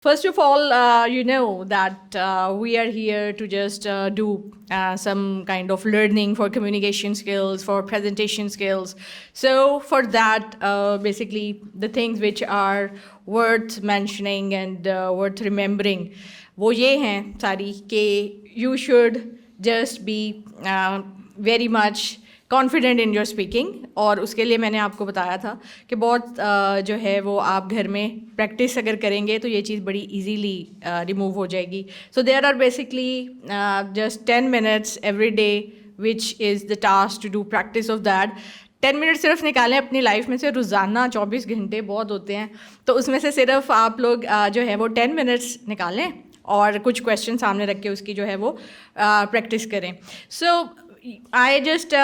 First of all, you know that we are here to just do some kind of learning for communication skills, for presentation skills. So for that, basically, the things which are worth mentioning and worth remembering, वो ये हैं सारी कि you should just be very much confident in your speaking. और उसके लिए मैंने आपको बताया था कि बहुत जो है वो आप घर में प्रैक्टिस अगर करेंगे तो ये चीज़ बड़ी इजीली रिमूव हो जाएगी. So there are basically just 10 minutes every day which is the task to do practice of that. 10 minute सिर्फ निकालें अपनी लाइफ में से. रोज़ाना 24 घंटे बहुत होते हैं, तो उसमें से सिर्फ आप लोग जो है वो 10 minutes निकालें और कुछ क्वेश्चन सामने रख के उसकी जो है वो प्रैक्टिस करें. सो आई जस्ट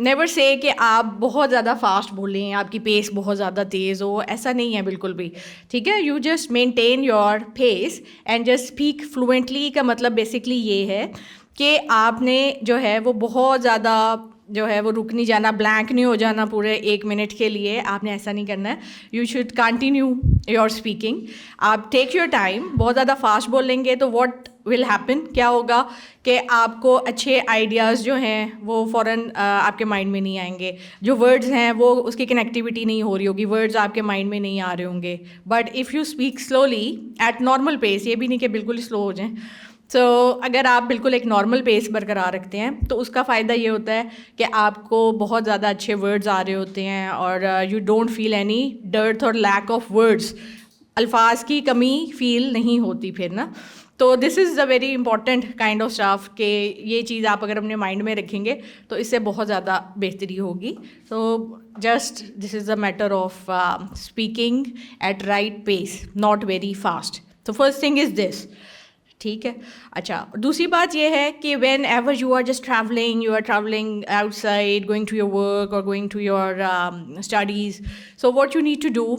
नेवर से कि आप बहुत ज़्यादा फास्ट बोलें, आपकी पेस बहुत ज़्यादा तेज़ हो, ऐसा नहीं है बिल्कुल भी. ठीक है, you just maintain your pace and just speak fluently. का मतलब बेसिकली ये है कि आपने जो है वो बहुत ज़्यादा जो है वो रुक नहीं जाना, ब्लैंक नहीं हो जाना पूरे 1 मिनट के लिए. आपने ऐसा नहीं करना है. You should continue your speaking. आप टेक योर टाइम. बहुत ज़्यादा फास्ट बोलेंगे तो व्हाट विल हैपन, क्या होगा कि आपको अच्छे आइडियाज़ जो हैं वो फ़ौरन आपके माइंड में नहीं आएंगे. जो वर्ड्स हैं वो उसकी कनेक्टिविटी नहीं हो रही होगी, वर्ड्स आपके माइंड में नहीं आ रहे होंगे. But if you speak slowly at normal pace, ये भी नहीं कि बिल्कुल स्लो हो जाएं. सो अगर आप बिल्कुल एक नॉर्मल पेस बरकरार रखते हैं तो उसका फ़ायदा ये होता है कि आपको बहुत ज़्यादा अच्छे वर्ड्स आ रहे होते हैं और you don't feel any dearth और लैक ऑफ वर्ड्स. अल्फाज की कमी फील नहीं होती फिर ना. तो this is a very important kind of staff कि ये चीज़ आप अगर अपने माइंड में रखेंगे तो इससे बहुत ज़्यादा बेहतरी होगी. So just this is a matter of speaking at right pace, not very fast. तो फर्स्ट थिंग इज़ दिस. ठीक है. अच्छा, दूसरी बात ये है कि whenever you are just travelling, you are travelling outside, going to your work और going to your studies, so what you need to do,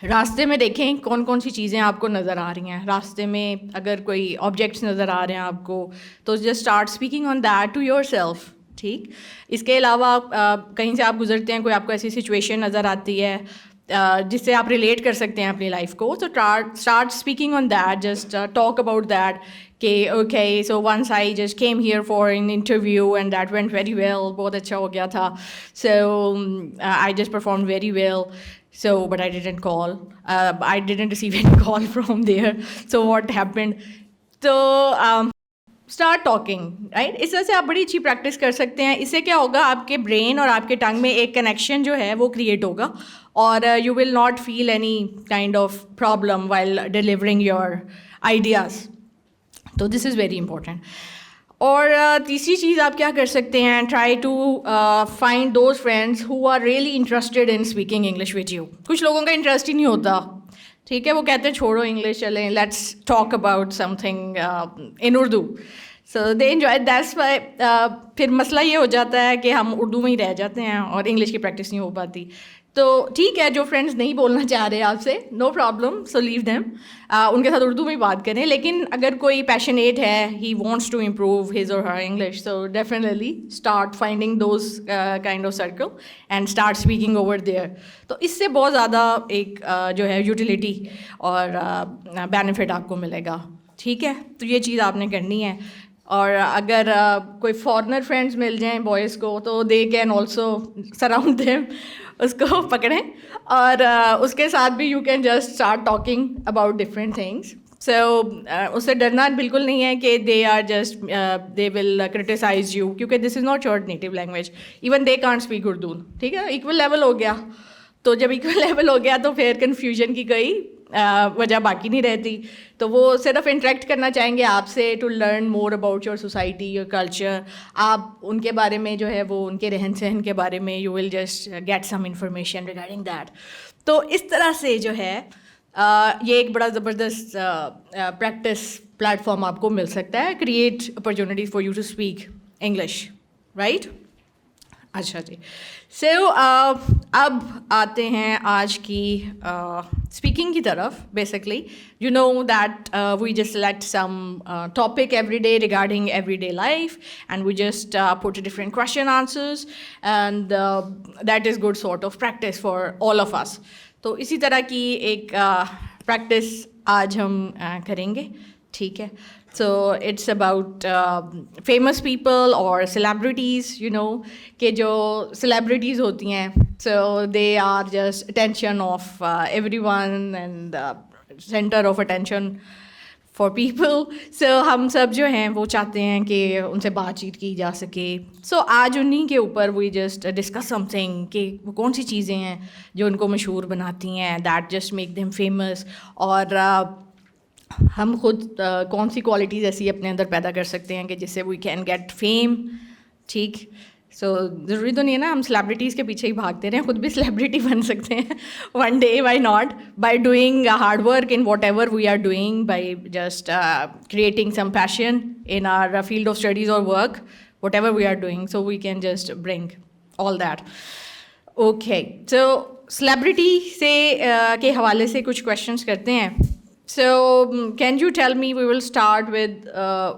रास्ते में देखें कौन कौन सी चीज़ें आपको नज़र आ रही हैं. रास्ते में अगर कोई ऑब्जेक्ट्स नज़र आ रहे हैं आपको तो just start speaking on that to yourself. ठीक. इसके अलावा कहीं से आप गुजरते हैं, कोई आपको ऐसी सिचुएशन नज़र आती है जिससे आप रिलेट कर सकते हैं अपनी लाइफ को, तो start speaking on that. Just talk about that कि okay so once I just came here for an interview and that went very well. बहुत अच्छा हो गया था. So I just perform very well. So, but I didn't call. I didn't receive any call from there. So what happened? So start talking, right? इस तरह से आप बड़ी अच्छी प्रैक्टिस कर सकते हैं. इससे क्या होगा, आपके ब्रेन और आपके टंग में एक कनेक्शन जो है वो क्रिएट होगा और you will not feel any kind of problem while delivering your ideas. तो दिस इज़ वेरी इंपॉर्टेंट. और तीसरी चीज़ आप क्या कर सकते हैं, try to find those friends who are really interested in speaking English with you. कुछ लोगों का इंटरेस्ट ही नहीं होता. ठीक है, वो कहते हैं छोड़ो इंग्लिश, चलें let's talk about something in Urdu. So they enjoy that's why. फिर मसला ये हो जाता है कि हम उर्दू में ही रह जाते हैं और इंग्लिश की प्रैक्टिस नहीं हो पाती. तो ठीक है, जो फ्रेंड्स नहीं बोलना चाह रहे आपसे, no problem, so leave them. उनके साथ उर्दू में ही बात करें. लेकिन अगर कोई पैशनेट है, he wants to improve his or her English, so definitely start finding those kind of circle and start speaking over there. तो इससे बहुत ज़्यादा एक जो है यूटिलिटी और बेनिफिट आपको मिलेगा. ठीक है, तो ये चीज़ आपने करनी है. और अगर कोई फॉरेनर फ्रेंड्स मिल जाएं बॉयज़ को तो they can also surround them, उसको पकड़ें और उसके साथ भी you can just start talking about different things. So उससे डरना बिल्कुल नहीं है कि they are just they will criticise you, क्योंकि this is not your native language. Even they can't speak Urdu. ठीक है, इक्वल लेवल हो गया. तो जब इक्वल लेवल हो गया तो फिर कन्फ्यूजन की कोई वजह बाकी नहीं रहती. तो वो सिर्फ इंटरेक्ट करना चाहेंगे आपसे to learn more about your society, your culture. आप उनके बारे में जो है वो उनके रहन सहन के बारे में you will just get some information regarding that. तो इस तरह से जो है ये एक बड़ा ज़बरदस्त प्रैक्टिस प्लेटफॉर्म आपको मिल सकता है. Create opportunities for you to speak English, right. अच्छा जी. सो अब आते हैं आज की स्पीकिंग की तरफ. Basically you know that we just select some topic every day regarding everyday life and we just put different question answers and that is good sort of practice for all of us. तो इसी तरह की एक practice आज हम करेंगे, ठीक है. So it's about famous people or celebrities, you know, कि जो celebrities होती हैं, so they are just attention of everyone and center of attention for people. So हम सब जो हैं वो चाहते हैं कि उनसे बातचीत की जा सके. So आज उन्हीं के ऊपर we just discuss something कि वो कौन सी चीज़ें हैं जो उनको मशहूर बनाती हैं, that just make them famous, और हम खुद कौन सी क्वालिटीज़ ऐसी अपने अंदर पैदा कर सकते हैं कि जिससे वी कैन गेट फेम, ठीक. सो ज़रूरी तो नहीं है ना हम सेलिब्रिटीज़ के पीछे ही भागते रहें, खुद भी सेलिब्रिटी बन सकते हैं one day, why not, by doing hard work in whatever we are doing, by just creating some passion in our field of studies और work, whatever we are doing, so we can just bring all that. Okay, so celebrity से के हवाले से कुछ questions करते हैं. So, can you tell me, we will start with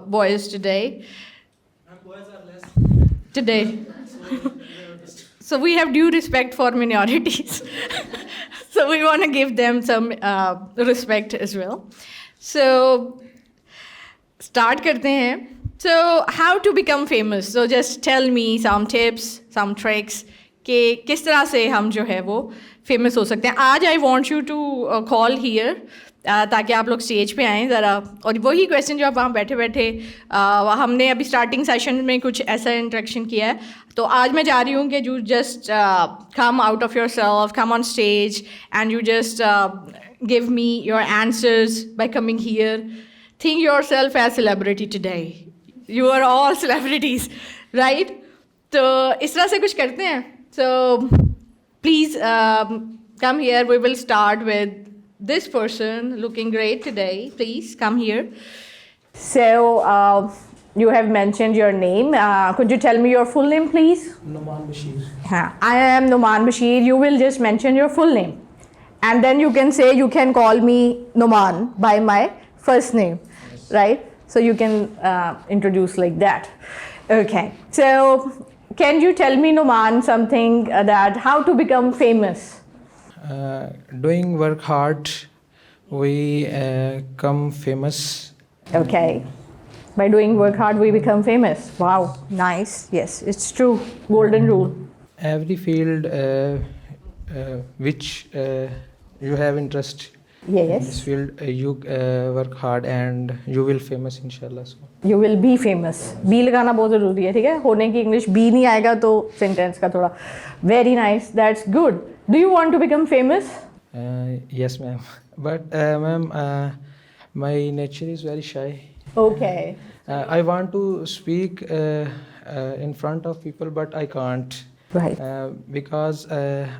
boys today. Boys are less. Today. So we have due respect for minorities. So we want to give them some respect as well. So, start करते हैं. So, how to become famous? So just tell me some tips, some tricks कि किस तरह से हम जो है वो famous हो सकते हैं. आज I want you to call here. ताकि आप लोग स्टेज पे आएँ ज़रा, और वही क्वेश्चन जो आप वहाँ बैठे बैठे हमने अभी स्टार्टिंग सेशन में कुछ ऐसा इंटरेक्शन किया है, तो आज मैं जा रही हूँ कि you just come out of yourself, come on stage and you just give me your answers by coming here. Think yourself as celebrity today, you are all celebrities, right? तो इस तरह से कुछ करते हैं. So please come here, we will start with this person looking great today. Please come here. So you have mentioned your name. Could you tell me your full name, please? Numan Bashir. I am Numan Bashir. You will just mention your full name, and then you can say, you can call me Numan by my first name, yes. Right? So you can introduce like that. Okay. So can you tell me, Numan, something that how to become famous? Doing work hard, we come famous. Okay. By doing work hard, we become famous. Wow, nice. Yes, it's true. Golden rule. Every field which you have interest. Yes. In this field, you work hard and you will famous, inshallah. So. You will be famous. Be लगाना बहुत ज़रूरी है, ठीक है? होने की English be नहीं आएगा तो sentence का थोड़ा. Very nice. That's good. Do you want to become famous? Yes, ma'am. But ma'am, my nature is very shy. Okay. I want to speak in front of people, but I can't. Right. Because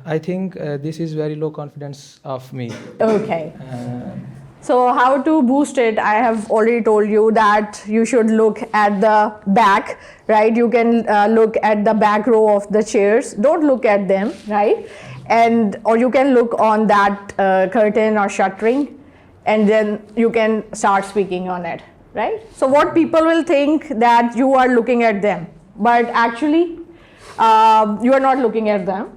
I think this is very low confidence of me. Okay. So how to boost it? I have already told you that you should look at the back, right? You can look at the back row of the chairs. Don't look at them, right? Or you can look on that curtain or shuttering, and then you can start speaking on it, right? So what people will think that you are looking at them, but actually you are not looking at them,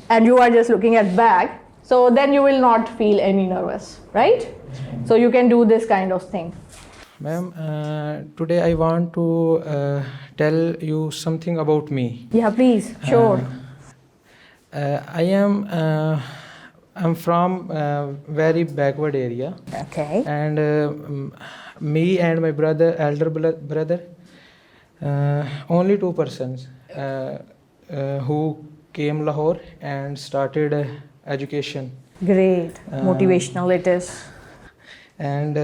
and you are just looking at back. So then you will not feel any nervous, right? So you can do this kind of thing. Ma'am, today I want to tell you something about me. Yeah, please, sure. I'm from very backward area. Okay. And me and my brother, elder brother, only two persons who came Lahore and started education. Great. Motivational it is. And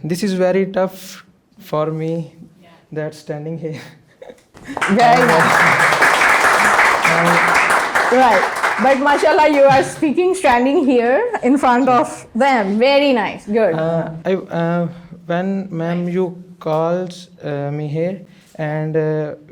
this is very tough for me, that standing here. Very nice. Right. But mashallah, you are speaking standing here in front of them. Very nice. Good. When ma'am you calls me here and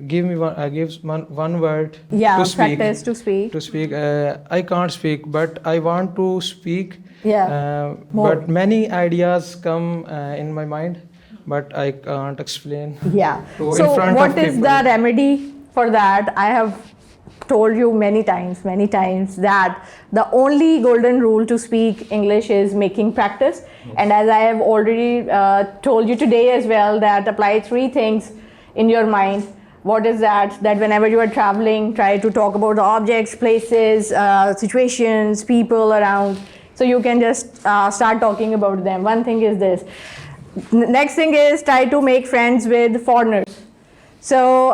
gives one word to speak. Practice to speak. To speak. I can't speak, but I want to speak. Yeah. But many ideas come in my mind, but I can't explain. Yeah. So what is the remedy for that? I have told you many times that the only golden rule to speak English is making practice. And as I have already told you today as well, that apply 3 things in your mind. What is that? That whenever you are traveling, try to talk about the objects, places, situations, people around. So you can just start talking about them. One thing is this. Next thing is try to make friends with foreigners. So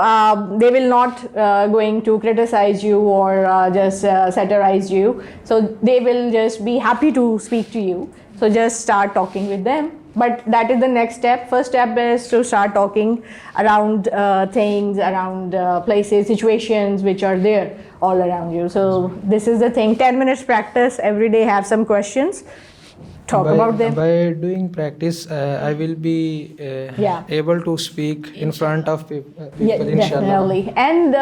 they will not going to criticize you or just satirize you. So they will just be happy to speak to you. So just start talking with them. But that is the next step. First step is to start talking around things, around places, situations which are there all around you. So this is the thing. 10 minutes practice every day. Have some questions. Talk about them. By doing practice, I will be able to speak in front of people, inshallah. Definitely. And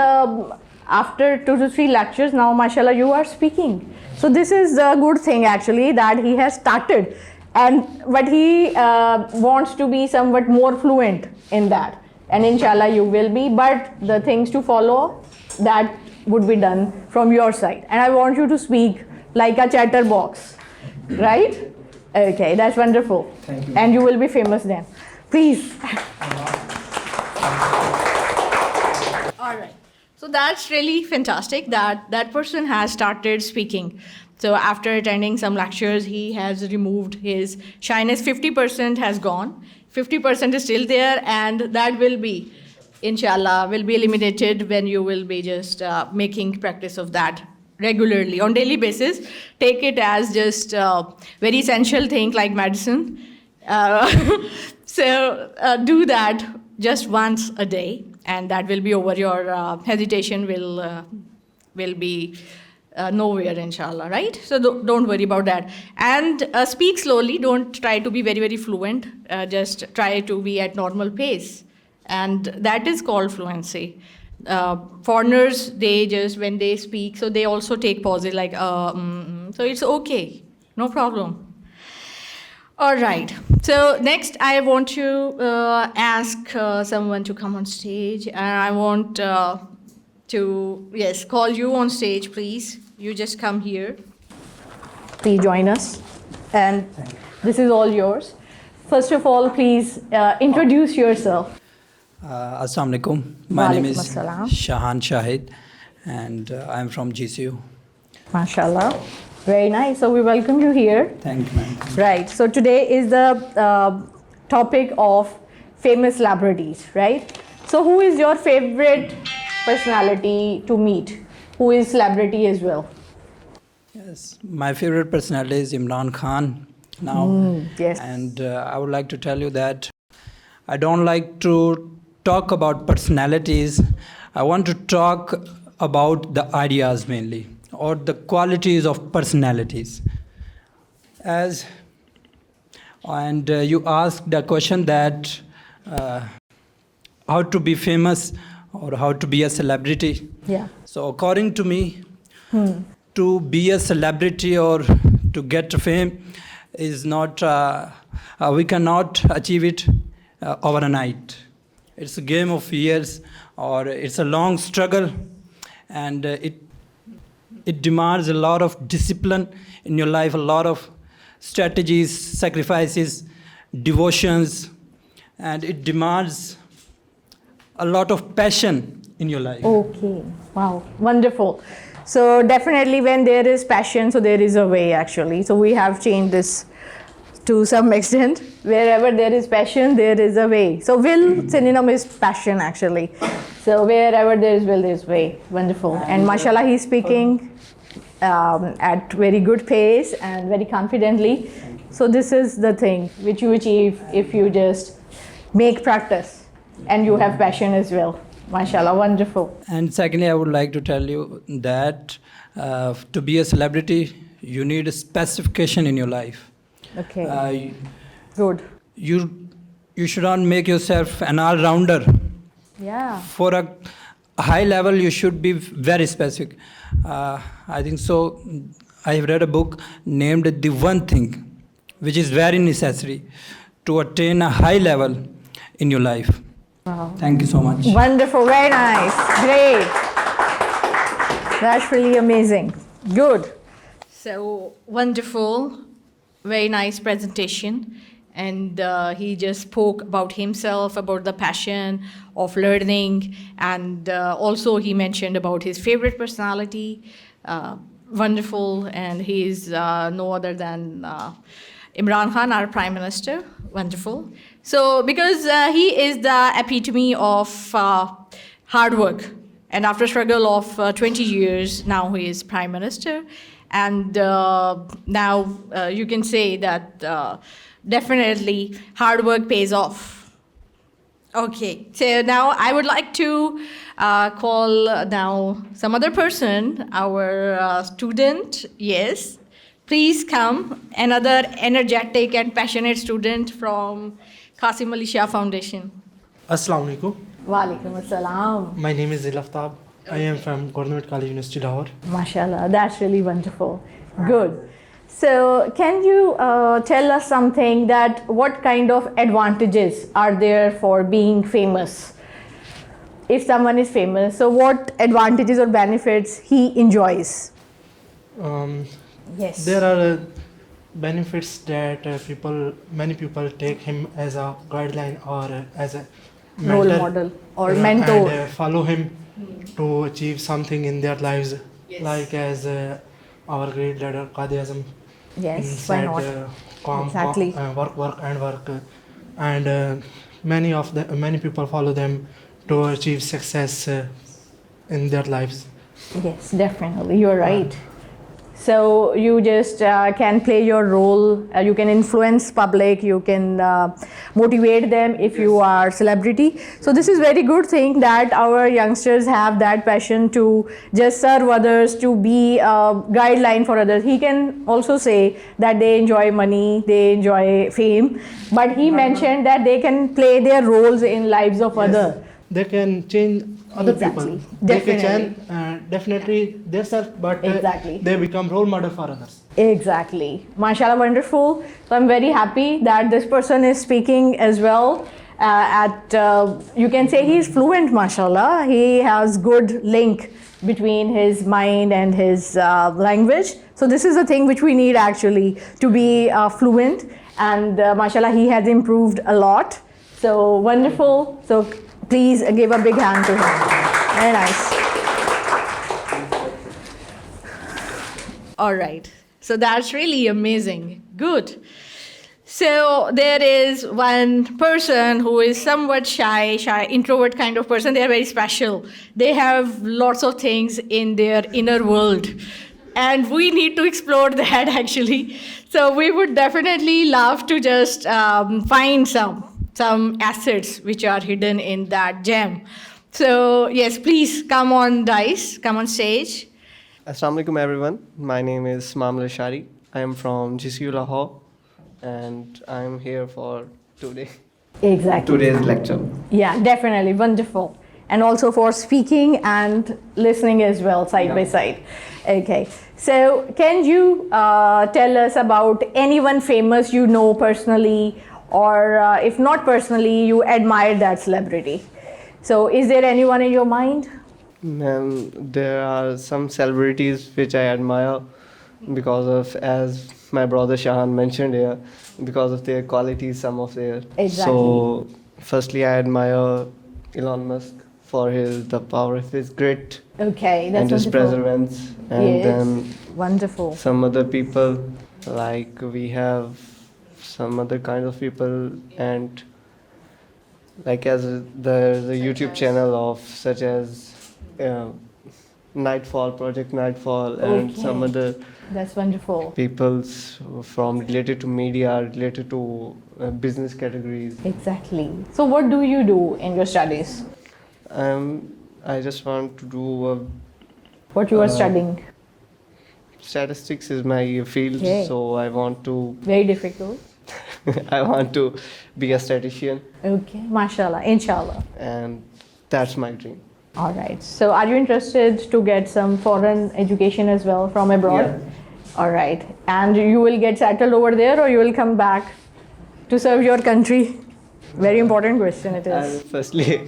after 2 to 3 lectures, now, mashallah, you are speaking. So this is a good thing actually that he has started. But he wants to be somewhat more fluent in that. And inshallah, you will be. But the things to follow, that would be done from your side. And I want you to speak like a chatterbox, right? Okay, that's wonderful. Thank you. And you will be famous then. Please. All right. So that's really fantastic that that person has started speaking. So after attending some lectures, he has removed his shyness. 50% has gone. 50% is still there, and that will be, inshallah, will be eliminated when you will be just making practice of that regularly on daily basis. Take it as just very essential thing like medicine. So do that just once a day, and that will be over. Your hesitation will be nowhere, inshallah, right? So don't worry about that. And speak slowly. Don't try to be very, very fluent. Just try to be at normal pace. And that is called fluency. Foreigners, they just, when they speak, so they also take pauses like, so it's okay. No problem. All right. So next, I want to ask someone to come on stage. And I want to, yes, call you on stage, please. You just come here. Please join us. And this is all yours. First of all, please introduce yourself. Assalamu alaikum. My name is Assalam. Shahan Shahid, and I'm from GCU. MashaAllah. Very nice. So we welcome you here. Thank you, ma'am. Right. So today is the topic of famous celebrities, right? So who is your favorite personality to meet? Who is celebrity as well? Yes, my favorite personality is Imran Khan now. Yes. And I would like to tell you that I don't like to talk about personalities. I want to talk about the ideas mainly, or the qualities of personalities. And you asked the question that how to be famous or how to be a celebrity. Yeah. So according to me, to be a celebrity or to get fame is not, we cannot achieve it overnight. It's a game of years, or it's a long struggle, and it demands a lot of discipline in your life, a lot of strategies, sacrifices, devotions, and it demands a lot of passion in your life. Okay. Wow. Wonderful. So definitely when there is passion, so there is a way actually. So we have changed this to some extent. Wherever there is passion, there is a way. So will synonym is passion actually. So wherever there is will, there is way. Wonderful. And mashallah, he's speaking at very good pace and very confidently. So this is the thing which you achieve if you just make practice and you have passion as well. Mashallah, wonderful. And secondly, I would like to tell you that to be a celebrity, you need a specification in your life. Okay. Good. You should not make yourself an all-rounder. Yeah. For a high level, you should be very specific. I think so. I have read a book named The One Thing, which is very necessary to attain a high level in your life. Wow. Thank you so much. Wonderful. Very nice. Great. That's really amazing. Good. So wonderful, very nice presentation. And he just spoke about himself, about the passion of learning, and also he mentioned about his favorite personality. Wonderful, and he is no other than Imran Khan, our Prime Minister. Wonderful. So because he is the epitome of hard work, and after a struggle of 20 years, now he is Prime Minister. And now you can say that definitely hard work pays off. Okay, so now I would like to call now some other person, our student. Yes, please come. Another energetic and passionate student from Qasim Shah Foundation. Assalamu alaikum. Walaikum assalam. My name is Dilaftab. I am from Government College University Lahore. MashaAllah, that's really wonderful. Good. So can you tell us something that what kind of advantages are there for being famous? If someone is famous, so what advantages or benefits he enjoys? Yes. There are benefits that many people take him as a guideline or as a Role model or mentor. And follow him to achieve something in their lives. Yes. Like as our great leader Qasim. Yes, Said, why not? exactly. Work. And many people follow them to achieve success in their lives. Yes, definitely. You're right. So you just can play your role. You can influence public. You can motivate them if you are celebrity. So this is very good thing that our youngsters have that passion to just serve others, to be a guideline for others. He can also say that they enjoy money, they enjoy fame, but he mentioned that they can play their roles in lives of others. They can change other Exactly. people. They can Definitely. change definitely themselves, but Exactly. they become role model for others. Exactly. MashaAllah, wonderful. So I'm very happy that this person is speaking as well. You can say he's fluent, MashaAllah. He has good link between his mind and his language. So this is the thing which we need actually to be fluent. And MashaAllah, he has improved a lot. So wonderful. So please give a big hand to him. Very nice. All right. So that's really amazing. Good. So there is one person who is somewhat shy, introvert kind of person. They are very special. They have lots of things in their inner world. And we need to explore that actually. So we would definitely love to just find some assets which are hidden in that gem. So yes, please come on stage. Assalamu alaikum everyone. My name is Mamla Shari. I am from GCU Lahore and I am here for Exactly. today's lecture. Yeah, definitely. Wonderful. And also for speaking and listening as well, side by side. Okay. So can you tell us about anyone famous you know personally, or if not personally, you admire that celebrity? So is there anyone in your mind? There are some celebrities which I admire because of, as my brother Shahan mentioned here, because of their qualities, some of their. Exactly. So firstly, I admire Elon Musk for the power of his grit Okay, that's and his wonderful. perseverance. And Yes. then Wonderful. some other people, like we have some other kind of people, and like as the YouTube channel of such as Nightfall, Project Nightfall, and some Okay. other That's wonderful. peoples from related to media, related to business categories. Exactly. So what do you do in your studies? I just want to do What you are studying? statistics is my field, Okay. so I want to Very difficult. I want to be a statistician, Okay. Mashallah. Inshallah. and that's my dream. All right. So are you interested to get some foreign education as well from abroad? Yeah. All right. And you will get settled over there, or you will come back to serve your country? Very important question it is. Firstly,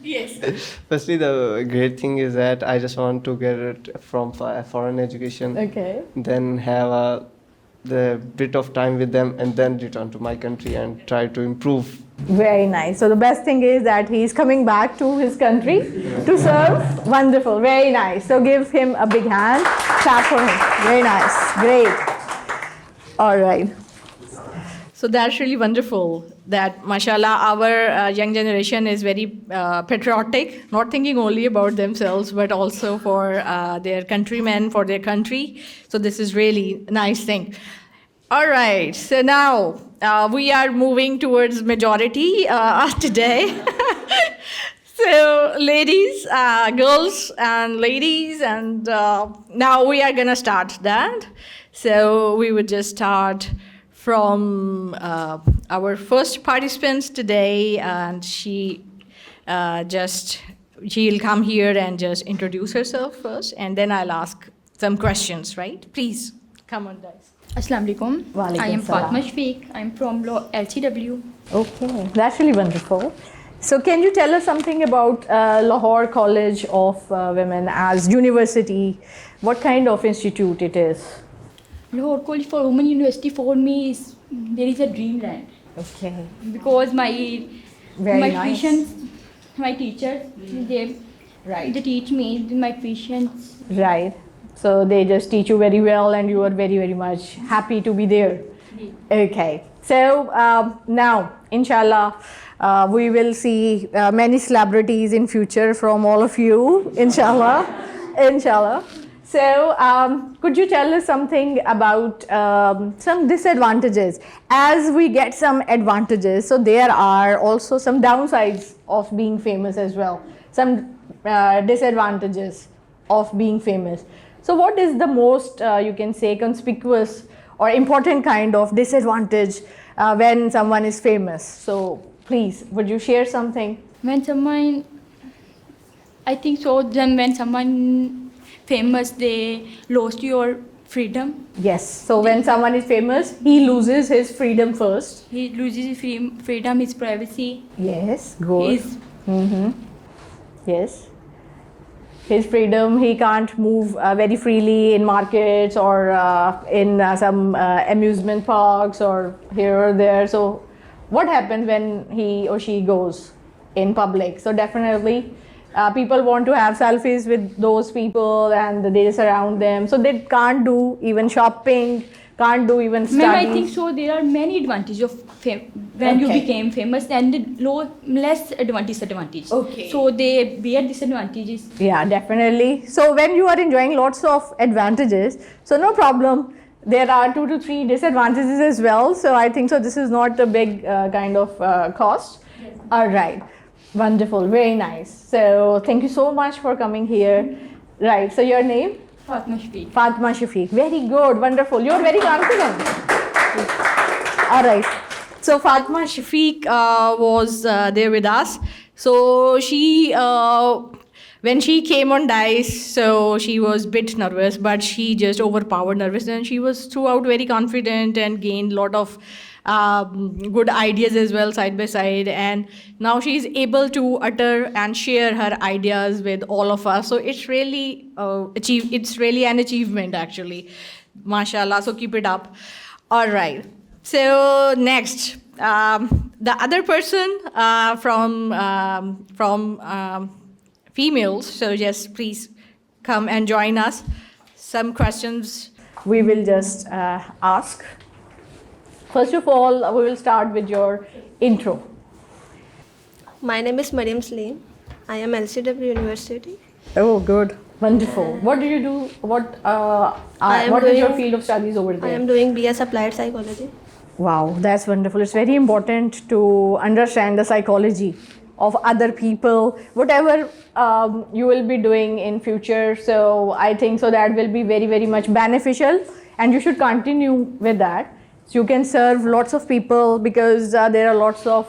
Yes. Firstly, the great thing is that I just want to get it from foreign education. Okay. Then have the bit of time with them, and then return to my country and try to improve. Very nice. So the best thing is that he's coming back to his country to serve. Wonderful. Very nice. So give him a big hand. Clap for him. Very nice. Great. All right. So that's really wonderful that, mashallah, our young generation is very patriotic, not thinking only about themselves, but also for their countrymen, for their country. So this is really a nice thing. All right. So now we are moving towards majority today. So ladies, girls and ladies, and now we are going to start that. So we would just start from our first participants today, and she'll come here and just introduce herself first, and then I'll ask some questions, right? Please, come on, guys. Assalamu alaikum. Walaikum I am salam. Fatma Shafiq. I'm from LCW. Okay, that's really wonderful. So can you tell us something about Lahore College of Women as university? What kind of institute it is? Lahore College for Women University for me is there is a dreamland Okay, because my very nice. patients, my teachers, they Right. teach me my patients. Right. So they just teach you very well, and you are very, very much happy to be there. Okay. So now, inshallah, we will see many celebrities in future from all of you, inshallah. Inshallah. So could you tell us something about some disadvantages? As we get some advantages, so there are also some downsides of being famous as well. Some disadvantages of being famous. So what is the most, you can say, conspicuous or important kind of disadvantage when someone is famous? So please, would you share something? When someone, I think so, then when someone famous, they lost your freedom. Yes. So when someone is famous, he loses his freedom first. He loses his freedom, his privacy. Yes. Good. His Yes. His freedom, he can't move very freely in markets or in some amusement parks or here or there. So what happens when he or she goes in public? So definitely people want to have selfies with those people and they surround them. So they can't do even shopping, can't do even studies. Ma'am, I think so. There are many advantages of when you Okay. became famous, and less disadvantage. Okay. So they bear disadvantages. Yeah, definitely. So when you are enjoying lots of advantages, so no problem. There are 2 to 3 disadvantages as well. So I think so this is not a big kind of cost. Yes. All right. Wonderful. Very nice. So thank you so much for coming here. Right. So your name? Fatma Shafiq. Fatma Shafiq. Very good. Wonderful. You're very confident. All right. So Fatma Shafiq was there with us. So she, when she came on DICE, so she was a bit nervous, but she just overpowered nervousness, and she was throughout very confident and gained a lot of good ideas as well side by side. And now she is able to utter and share her ideas with all of us. So it's really it's really an achievement actually. MashaAllah. So keep it up. All right. So next, the other person from females. So just please come and join us. Some questions we will just ask. First of all, we will start with your intro. My name is Mariam Taleem. I am LCW University. Oh, good. Wonderful. What do you do? What is your field of studies over there? I am doing BS Applied Psychology. Wow, that's wonderful. It's very important to understand the psychology of other people, whatever you will be doing in future. So I think so that will be very, very much beneficial, and you should continue with that. So you can serve lots of people because there are lots of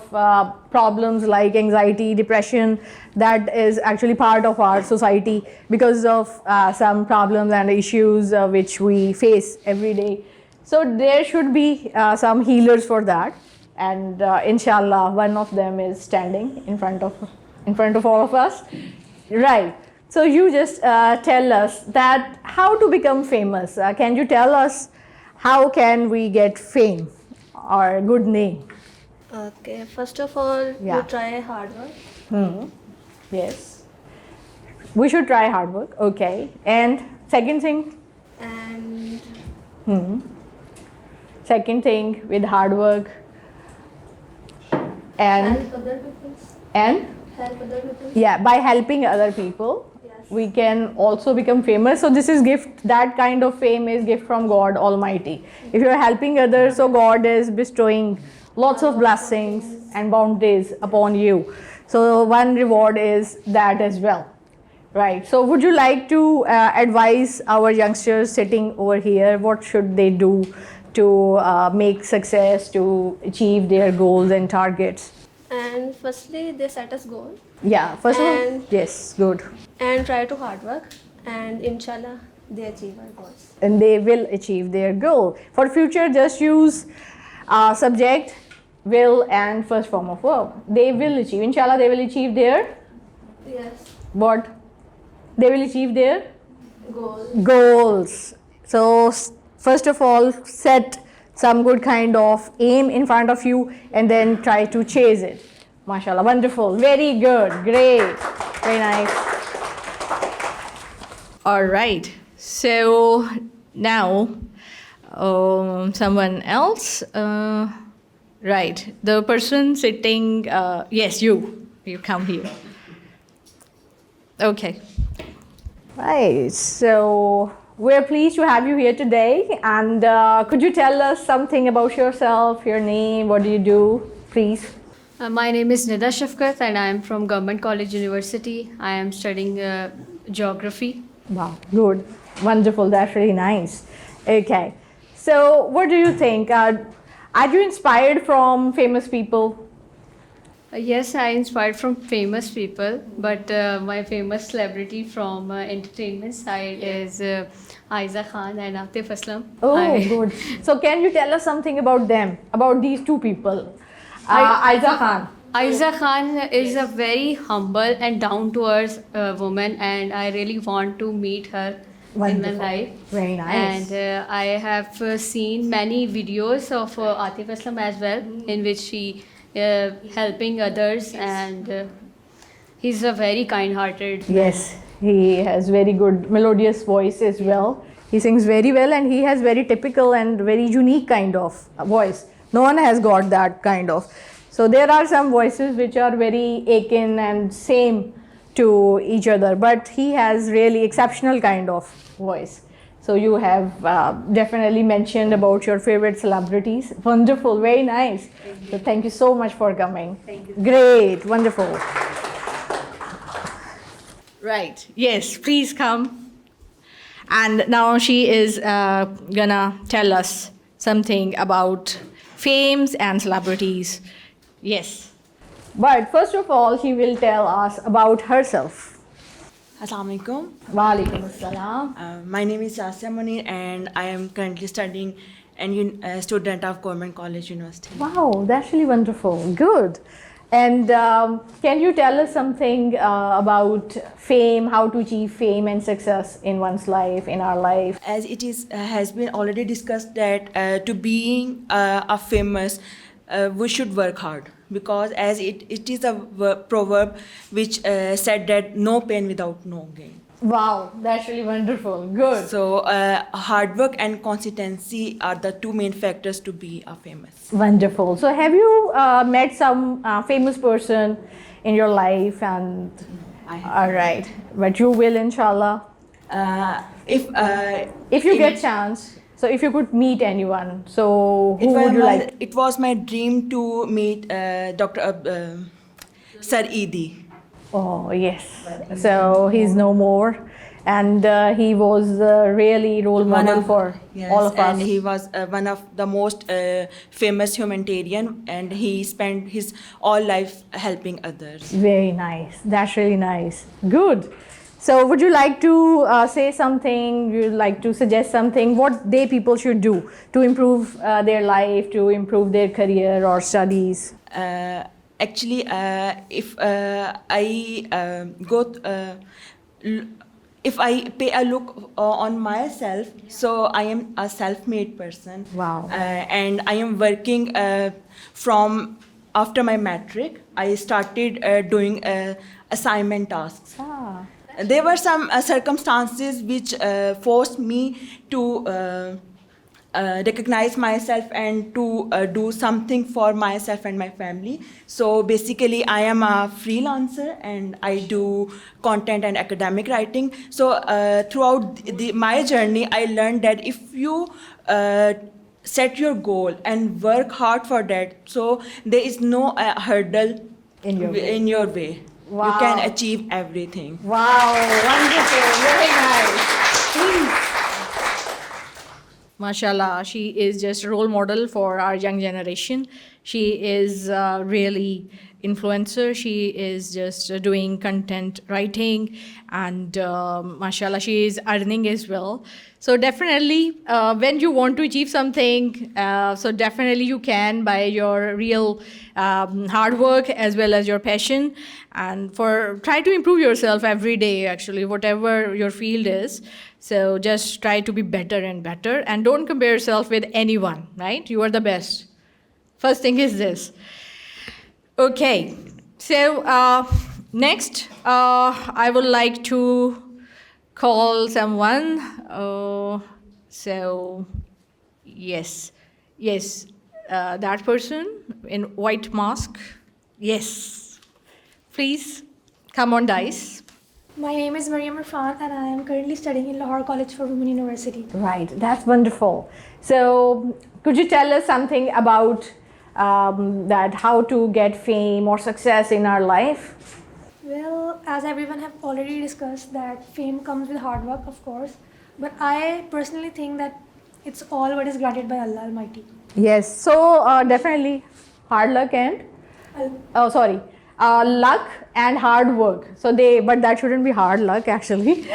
problems like anxiety, depression that is actually part of our society because of some problems and issues which we face every day. So there should be some healers for that, and inshallah one of them is standing in front of in front of all of us. Right. So you just tell us that how to become famous. Can you tell us how can we get fame or good name? Okay, first of all, Yeah. you try hard work. Yes. We should try hard work. Okay. And second thing? And Second thing with hard work and help other people. and Help other people. yeah, by helping other people, Yes. we can also become famous. So this is gift, that kind of fame is gift from God Almighty. If you're helping others, so God is bestowing lots of blessings and bounties upon you. So one reward is that as well. Right. So would you like to advise our youngsters sitting over here, what should they do to make success, to achieve their goals and targets? And firstly, they set us goal Yeah, first of all, And- yes, good. and try to hard work. And inshallah, they achieve our goals. And they will achieve their goal. For future, just use subject, will, and first form of verb. They will achieve. Inshallah, they will achieve their Yes. what? They will achieve their Goal. goals. So first of all, set some good kind of aim in front of you and then try to chase it. MashaAllah, wonderful, very good, great, very nice. All right, so now someone else, right, the person sitting, yes, you come here. Okay. Right, so we're pleased to have you here today, and could you tell us something about yourself, your name, what do you do, please? My name is Nida Shafkat and I am from Government College University. I am studying geography. Wow, good, wonderful, that's really nice. Okay, so what do you think? Are you inspired from famous people? Yes, I inspired from famous people, but my famous celebrity from entertainment side is Aiza Khan and Atif Aslam. Oh, good. So can you tell us something about them, about these two people? Aiza Khan. Aiza Khan is a very humble and down-to-earth woman, and I really want to meet her in my Wonderful. life. Very nice. And I have seen many videos of Atif Aslam as well, in which she helping others, and he's a very kind-hearted man. Yes, he has very good melodious voice as well. He sings very well and he has very typical and very unique kind of voice. No one has got that kind of. So there are some voices which are very akin and same to each other, but he has really exceptional kind of voice. So you have definitely mentioned about your favorite celebrities. Wonderful, very nice. So thank you so much for coming. Thank you. Great, wonderful. Right, yes, please come. And now she is gonna tell us something about fames and celebrities. Yes. But first of all, she will tell us about herself. Assalamu alaikum. Walaikum assalam. My name is Jasya Munir and I am currently studying and a student of Government College University. Wow, that's really wonderful. Good. And can you tell us something about fame, how to achieve fame and success in one's life, in our life? As it is has been already discussed that to being a famous, we should work hard, because as it is a proverb which said that no pain without no gain. Wow, that's really wonderful. Good. So hard work and consistency are the two main factors to be a famous. Wonderful. So have you met some famous person in your life? And I have. all right, but you will, inshallah, if you get chance. So if you could meet anyone, so who would you like? It was my dream to meet Dr. Sir Eidi. Oh yes. So he's no more, and he was really role model for all of us. And he was one of the most famous humanitarian, and he spent his all life helping others. Very nice. That's really nice. Good. So would you like to say something, you'd like to suggest something, what people should do to improve their life, to improve their career or studies? actually, if I if I pay a look on myself, so I am a self-made person. Wow. And I am working from after my matric. I started doing assignment tasks. There were some circumstances which forced me to recognize myself and to do something for myself and my family. So basically, I am a freelancer and I do content and academic writing. So throughout my journey, I learned that if you set your goal and work hard for that, so there is no hurdle in your way. Wow. You can achieve everything. Wow, wonderful, very nice. Mashallah, she is just a role model for our young generation. She is really influencer. She is just doing content writing, and mashallah, she is earning as well. So definitely, when you want to achieve something, so definitely you can by your real hard work as well as your passion, and try to improve yourself every day, actually, whatever your field is. So just try to be better and better, and don't compare yourself with anyone, right? You are the best. First thing is this. Okay, so next I would like to call someone. So yes, that person in white mask. Yes, please come on, dice. My name is Mariam Irfan and I am currently studying in Lahore College for Women University. Right, that's wonderful. So could you tell us something about that, how to get fame or success in our life? Well, as everyone have already discussed, that fame comes with hard work, of course. But I personally think that it's all what is granted by Allah Almighty. Yes, so definitely hard luck and luck and hard work. So but that shouldn't be hard luck actually.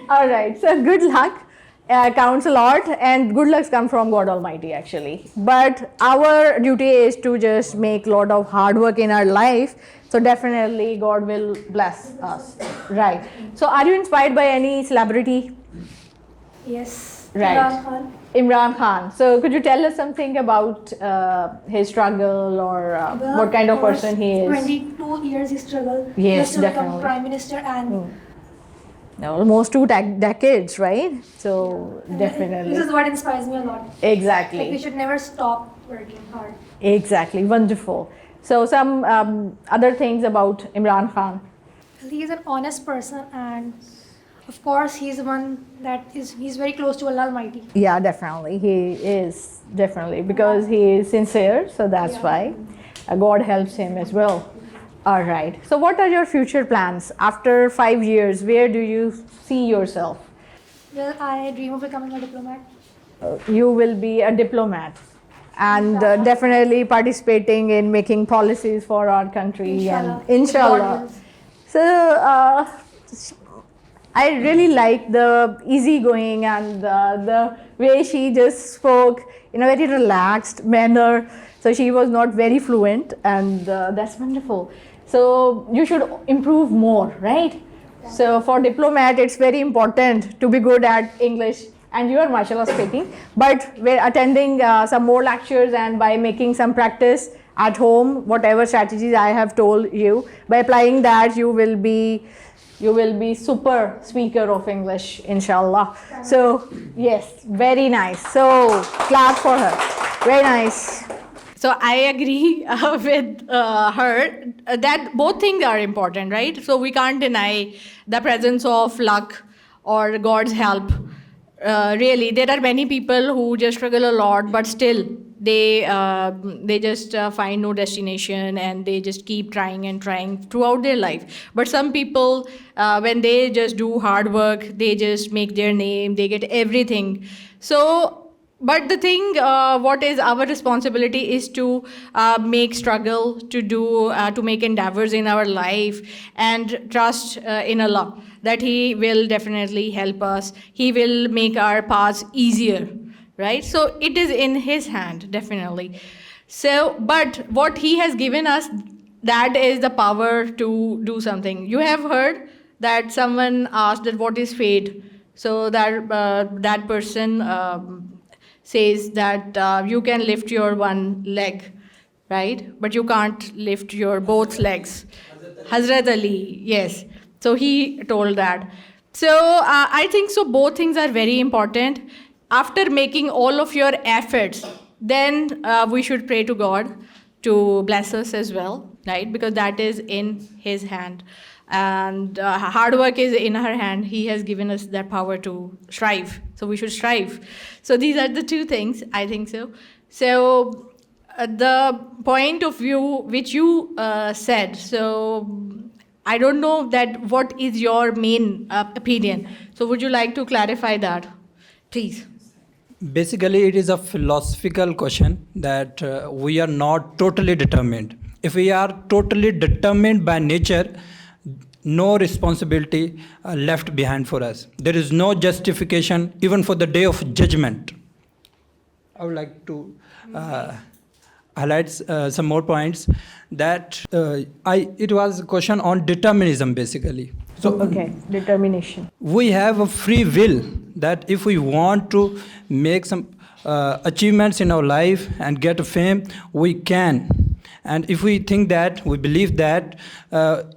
All right, so good luck counts a lot, and good lucks come from God Almighty actually. But our duty is to just make a lot of hard work in our life. So definitely God will bless us. Right. So are you inspired by any celebrity? Yes. Right. Imran Khan. Imran Khan. So could you tell us something about his struggle, or what kind of person he is? 22 years he struggled Yes, just to become definitely. Prime Minister, and Almost 2 decades, right? So definitely. this is what inspires me a lot. Exactly. Like we should never stop working hard. Exactly. Wonderful. So some other things about Imran Khan. He is an honest person, and of course he's one that he's very close to Allah Almighty. Yeah, definitely. He is definitely, because he is sincere. So that's why God helps him as well. All right. So what are your future plans? After 5 years, where do you see yourself? Well, I dream of becoming a diplomat. You will be a diplomat, and definitely participating in making policies for our country. Inshallah. And inshallah. So I really like the easygoing and the way she just spoke in a very relaxed manner. So she was not very fluent, and that's wonderful. So you should improve more, right? So for diplomat, it's very important to be good at English, and you are mashallah speaking, but we're attending some more lectures, and by making some practice at home, whatever strategies I have told you, by applying that, you will be super speaker of English, inshallah. So yes, very nice. So clap for her. Very nice. So I agree with her that both things are important, right? So we can't deny the presence of luck or God's help. Really, there are many people who just struggle a lot, but still they just find no destination, and they just keep trying and trying throughout their life. But some people, when they just do hard work, they just make their name, they get everything. So but the thing, what is our responsibility is to make struggle, to make endeavors in our life, and trust in Allah that He will definitely help us. He will make our paths easier, right? So it is in His hand, definitely. So, but what He has given us, that is the power to do something. You have heard that someone asked that what is fate. So that person says that you can lift your one leg, right? But you can't lift your both legs. Hazrat Ali, yes. So he told that. So I think so both things are very important. After making all of your efforts, then we should pray to God to bless us as well, right? Because that is in His hand. And hard work is in her hand. He has given us that power to strive. So we should strive. So these are the two things, I think so. So the point of view which you said, so I don't know that what is your main opinion. So would you like to clarify that, please? Basically, it is a philosophical question that we are not totally determined. If we are totally determined by nature, no responsibility left behind for us. There is no justification even for the day of judgment. I would like to highlight some more points that it was a question on determinism basically. So okay, determination. We have a free will that if we want to make some achievements in our life and get fame, we can. And if we think that, we believe that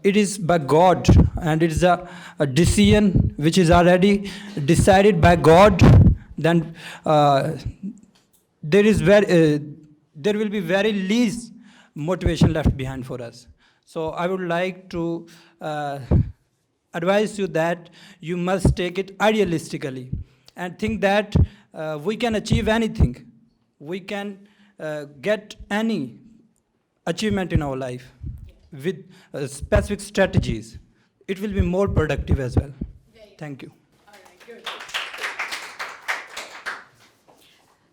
it is by God and it is a decision which is already decided by God, then there will be very least motivation left behind for us. So I would like to advise you that you must take it idealistically and think that we can achieve anything. We can get any achievement in our life with specific strategies. It will be more productive as well. Thank you. All right, good.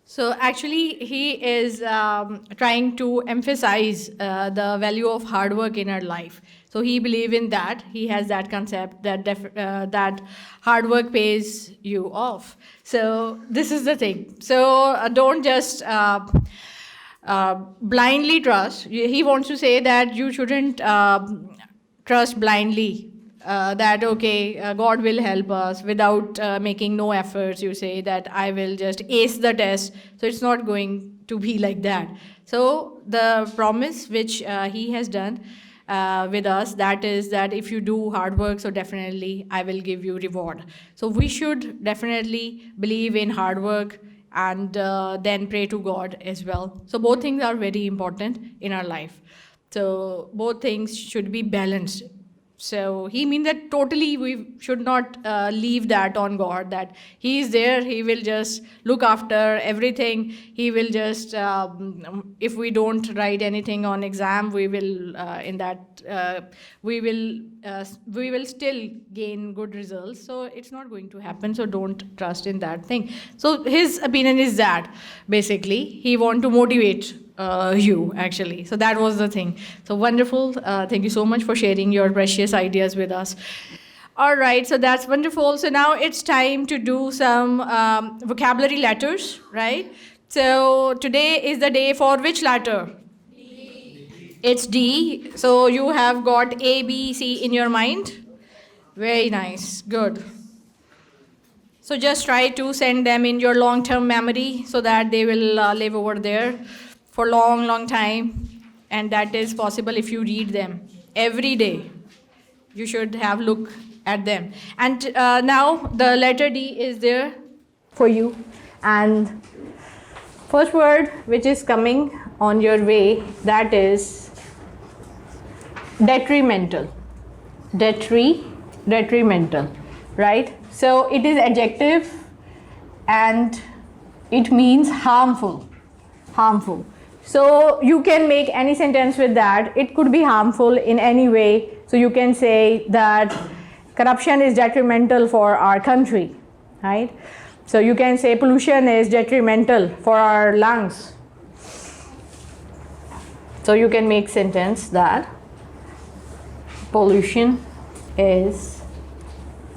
So actually, he is trying to emphasize the value of hard work in our life. So he believes in that. He has that concept that that hard work pays you off. So this is the thing. So don't just blindly trust. He wants to say that you shouldn't trust blindly. That okay, God will help us without making no efforts. You say that I will just ace the test. So it's not going to be like that. So the promise which he has done with us, that is that if you do hard work, so definitely I will give you reward. So we should definitely believe in hard work and then pray to God as well. So both things are very important in our life. So both things should be balanced. So he means that totally we should not leave that on God, that he is there, he will just look after everything. He will just, if we don't write anything on exam, we will, we will still gain good results. So it's not going to happen. So don't trust in that thing. So his opinion is that basically he want to motivate you actually. So that was the thing. So wonderful. Thank you so much for sharing your precious ideas with us. All right, so that's wonderful. So now it's time to do some vocabulary letters, right? So today is the day for which letter? D. It's D. So you have got A, B, C in your mind? Very nice. Good. So just try to send them in your long-term memory so that they will live over there for long time, and that is possible if you read them every day. You should have look at them. And now the letter D is there for you. And first word which is coming on your way, that is detrimental. Detrimental, right? So it is adjective and it means harmful. So you can make any sentence with that. It could be harmful in any way. So you can say that corruption is detrimental for our country, right? So you can say pollution is detrimental for our lungs. So you can make sentence that pollution is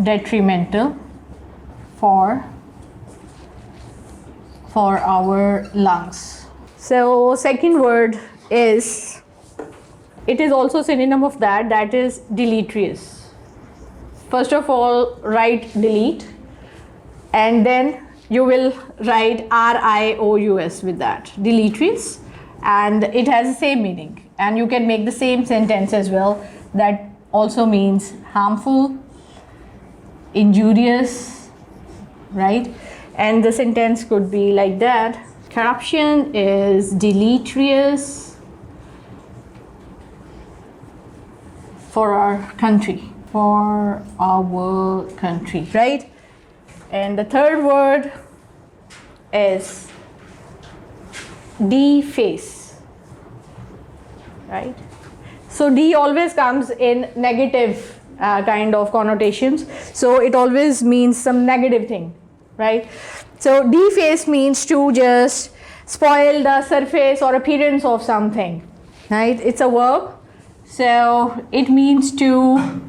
detrimental for our lungs. So second word is it is also synonym of that, that is deleterious. First of all, write delete, and then you will write RIOUS with that, deleterious, and it has the same meaning. And you can make the same sentence as well, that also means harmful, injurious, right? And the sentence could be like that: corruption is deleterious for our country, right? And the third word is deface, right? So D always comes in negative kind of connotations, so it always means some negative thing, right? So deface means to just spoil the surface or appearance of something, right? It's a verb, so it means to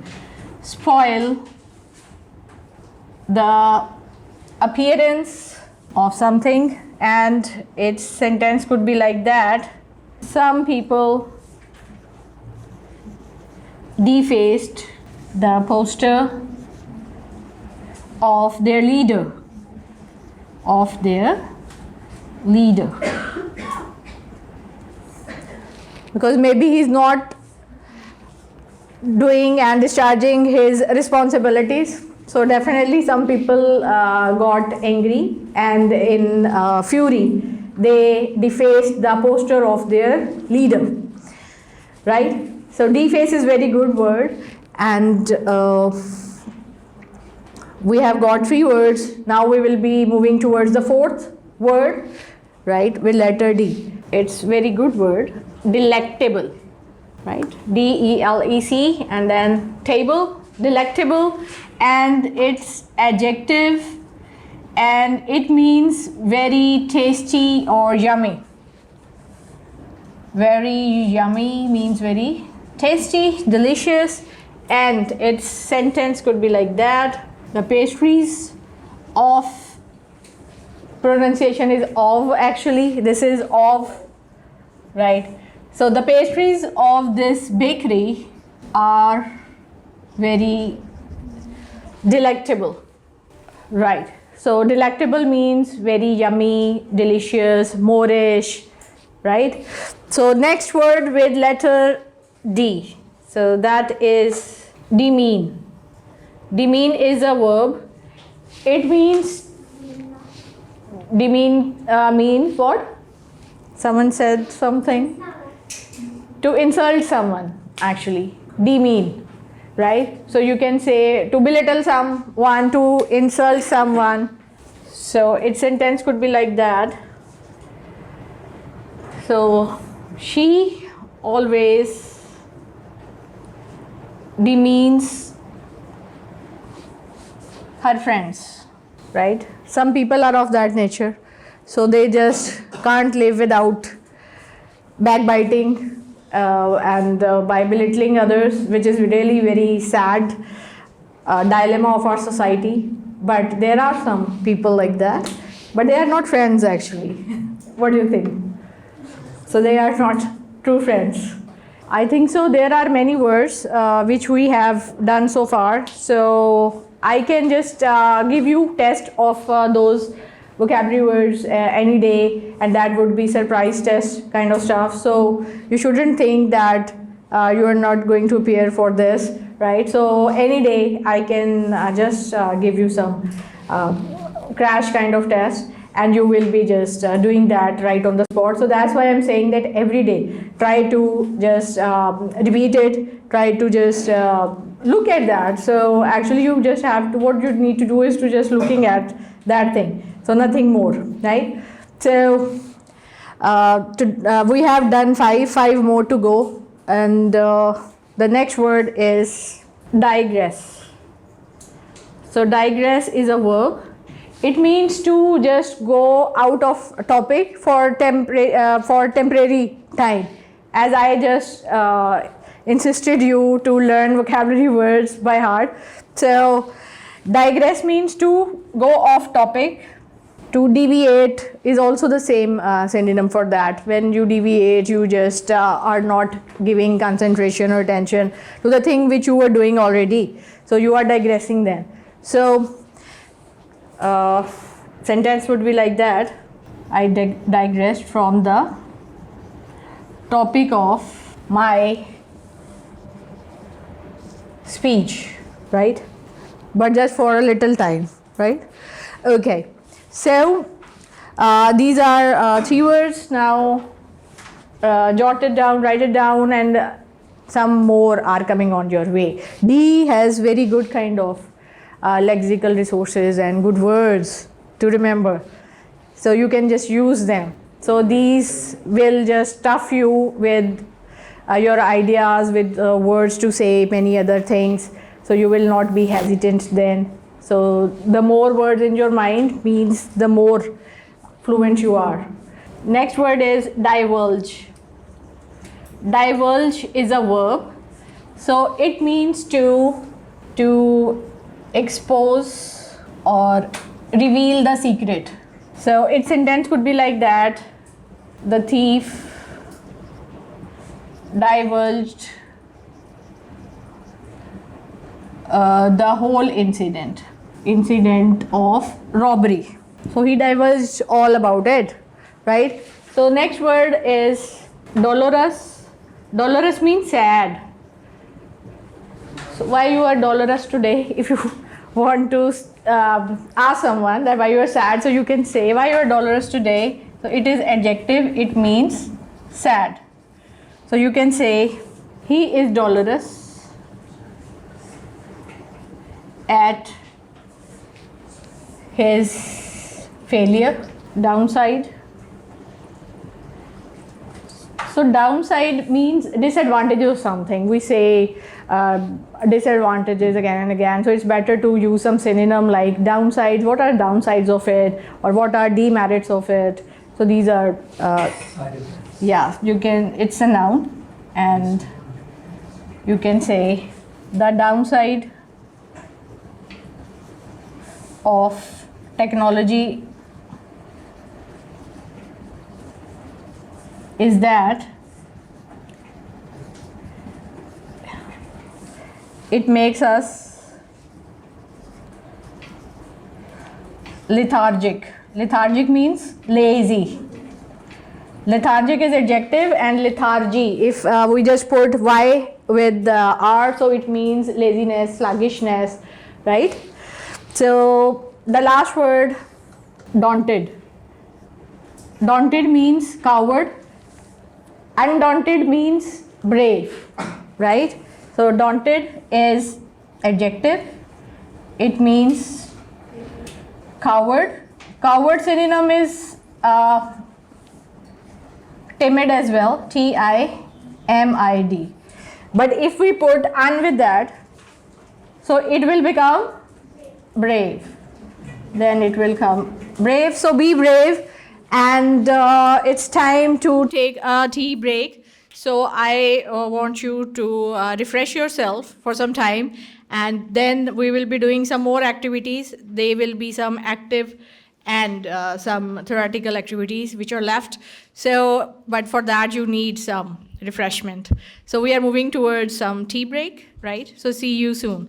spoil the appearance of something, and its sentence could be like that: some people defaced the poster of their leader, because maybe he's not doing and discharging his responsibilities. So definitely some people got angry, and in fury they defaced the poster of their leader, right? So deface is very good word, and we have got 3 words. Now we will be moving towards the 4th word, right, with letter D. It's very good word, delectable, right? DELEC, and then table, delectable, and it's adjective, and it means very tasty or yummy. Very yummy means very tasty, delicious, and its sentence could be like that: the pastries of, pronunciation is of, actually this is of, right? So the pastries of this bakery are very delectable, right? So delectable means very yummy, delicious, moreish, right? So next word with letter D, so that is demean. Demean is a verb. It means, demean means what? Someone said something. To insult someone, actually, demean, right? So you can say to belittle someone, to insult someone. So its sentence could be like that: so she always demeans her friends, right? Some people are of that nature, so they just can't live without backbiting and by belittling others, which is really very sad dilemma of our society. But there are some people like that, but they are not friends actually. What do you think? So they are not true friends. I think so. There are many words which we have done so far. So I can just give you test of those vocabulary words any day, and that would be surprise test kind of stuff. So you shouldn't think that you are not going to appear for this, right? So any day I can just give you some crash kind of test, and you will be just doing that right on the spot. So that's why I'm saying that every day try to just repeat it, try to just look at that. So actually you just have to, what you need to do is to just looking at that thing, so nothing more, right? So we have done five more to go, and the next word is digress. So digress is a verb. It means to just go out of a topic for temporary time. As I just insisted you to learn vocabulary words by heart. So digress means to go off topic To deviate is also the same synonym for that. When you deviate, you just are not giving concentration or attention to the thing which you were doing already. So you are digressing then. So sentence would be like that. I digressed from the topic of my speech, right? But just for a little time, right? Okay. So these are 3 words. Now jot it down, write it down, and some more are coming on your way. D has very good kind of lexical resources and good words to remember. So you can just use them. So these will just stuff you with your ideas, with words to say, many other things. So you will not be hesitant then. So the more words in your mind means the more fluent you are. Next word is divulge. Divulge is a verb. So it means to expose or reveal the secret. So its sentence could be like that. The thief divulged the whole incident of robbery. So he divulged all about it, right? So next word is dolorous. Dolorous means sad. So why you are dolorous today? If you want to ask someone that why you are sad, so you can say why you are dolorous today. So it is adjective, it means sad. So you can say he is dolorous at his failure. Downside. So downside means disadvantage of something. We say disadvantages again and again. So it's better to use some synonym like downsides. What are downsides of it, or what are demerits of it? So these are yeah, you can, it's a noun, and you can say the downside of technology is that it makes us lethargic. Lethargic means lazy. Lethargic is adjective, and lethargy, if we just put y with r, so it means laziness, sluggishness, right? So the last word, daunted. Daunted means coward. Undaunted means brave, right? So daunted is adjective. It means coward. Coward synonym is timid as well, T-I-M-I-D. But if we put un with that, so it will become brave. Then it will come brave. So be brave. And it's time to take a tea break. So I want you to refresh yourself for some time, and then we will be doing some more activities. There will be some active and some theoretical activities which are left. So, but for that you need some refreshment. So we are moving towards some tea break, right? So see you soon.